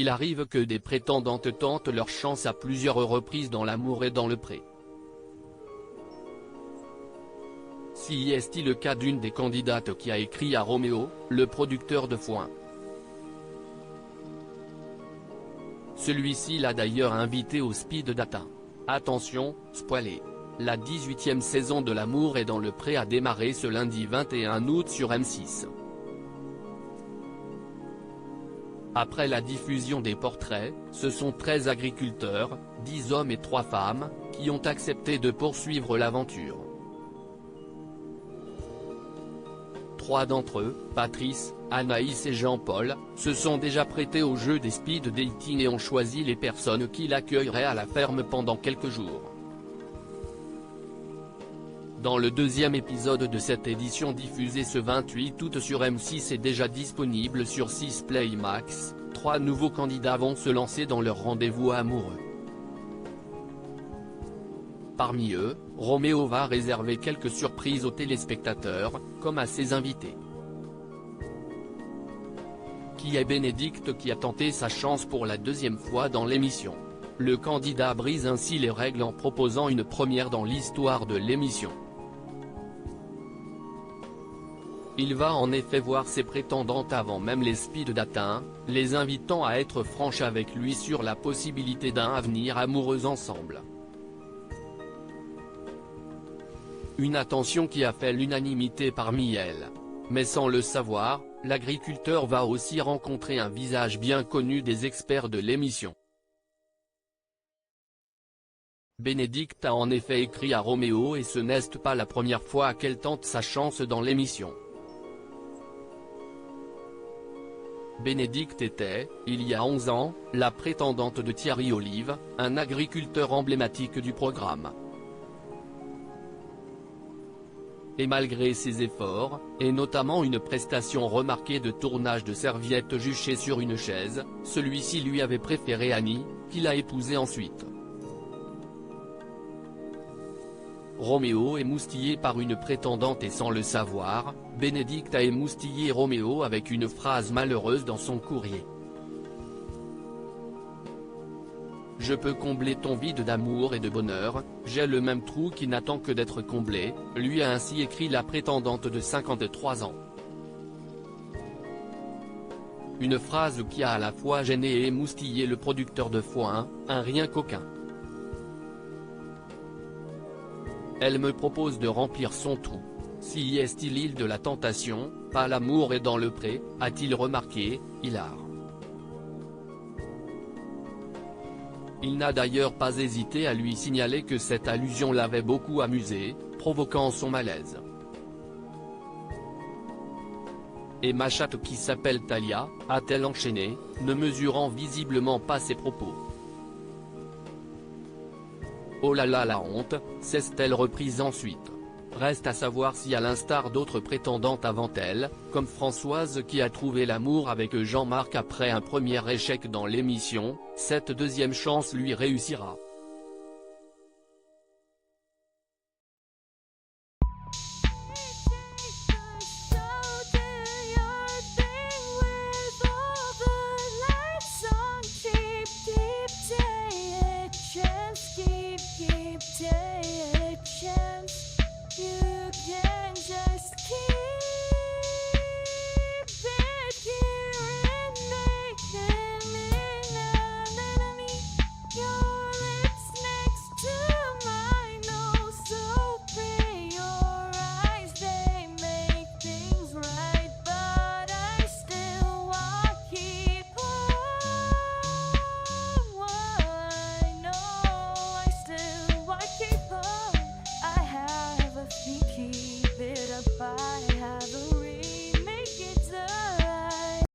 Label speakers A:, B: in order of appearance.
A: il arrive que des prétendantes tentent leur chance à plusieurs reprises dans l'amour et dans le pré. Si est-il le cas d'une des candidates qui a écrit à Roméo, le producteur de foin. Celui-ci l'a d'ailleurs invité au speed dating. Attention, spoilé. La 18e saison de L'amour est dans le pré a démarré ce lundi 21 août sur M6. Après la diffusion des portraits, ce sont 13 agriculteurs, 10 hommes et 3 femmes, qui ont accepté de poursuivre l'aventure. 3 d'entre eux, Patrice, Anaïs et Jean-Paul, se sont déjà prêtés au jeu des speed dating et ont choisi les personnes qui l'accueilleraient à la ferme pendant quelques jours. Dans le deuxième épisode de cette édition diffusée ce 28 août sur M6 et déjà disponible sur 6 Play Max, 3 nouveaux candidats vont se lancer dans leur rendez-vous amoureux. Parmi eux, Roméo va réserver quelques surprises aux téléspectateurs, comme à ses invités. Qui est Bénédicte qui a tenté sa chance pour la deuxième fois dans l'émission? Le candidat brise ainsi les règles en proposant une première dans l'histoire de l'émission. Il va en effet voir ses prétendantes avant même les speed dating, les invitant à être franches avec lui sur la possibilité d'un avenir amoureux ensemble. Une attention qui a fait l'unanimité parmi elles. Mais sans le savoir, l'agriculteur va aussi rencontrer un visage bien connu des experts de l'émission. Bénédicte a en effet écrit à Roméo et ce n'est pas la première fois qu'elle tente sa chance dans l'émission. Bénédicte était, il y a 11 ans, la prétendante de Thierry Olive, un agriculteur emblématique du programme. Et malgré ses efforts, et notamment une prestation remarquée de tournage de serviettes juchées sur une chaise, celui-ci lui avait préféré Annie, qu'il a épousée ensuite. Roméo est moustillé par une prétendante et sans le savoir, Bénédicte a émoustillé Roméo avec une phrase malheureuse dans son courrier. Je peux combler ton vide d'amour et de bonheur, j'ai le même trou qui n'attend que d'être comblé, lui a ainsi écrit la prétendante de 53 ans. Une phrase qui a à la fois gêné et émoustillé le producteur de foin, un rien qu'aucun. Elle me propose de remplir son trou. Si est-il l'île de la tentation, pas l'amour est dans le pré, a-t-il remarqué, hilar. Il n'a d'ailleurs pas hésité à lui signaler que cette allusion l'avait beaucoup amusé, provoquant son malaise. Et ma chatte qui s'appelle Talia, a-t-elle enchaîné, ne mesurant visiblement pas ses propos. Oh là là la honte, s'est-elle reprise ensuite. Reste à savoir si à l'instar d'autres prétendantes avant elle, comme Françoise qui a trouvé l'amour avec Jean-Marc après un premier échec dans l'émission, cette deuxième chance lui réussira.
B: You can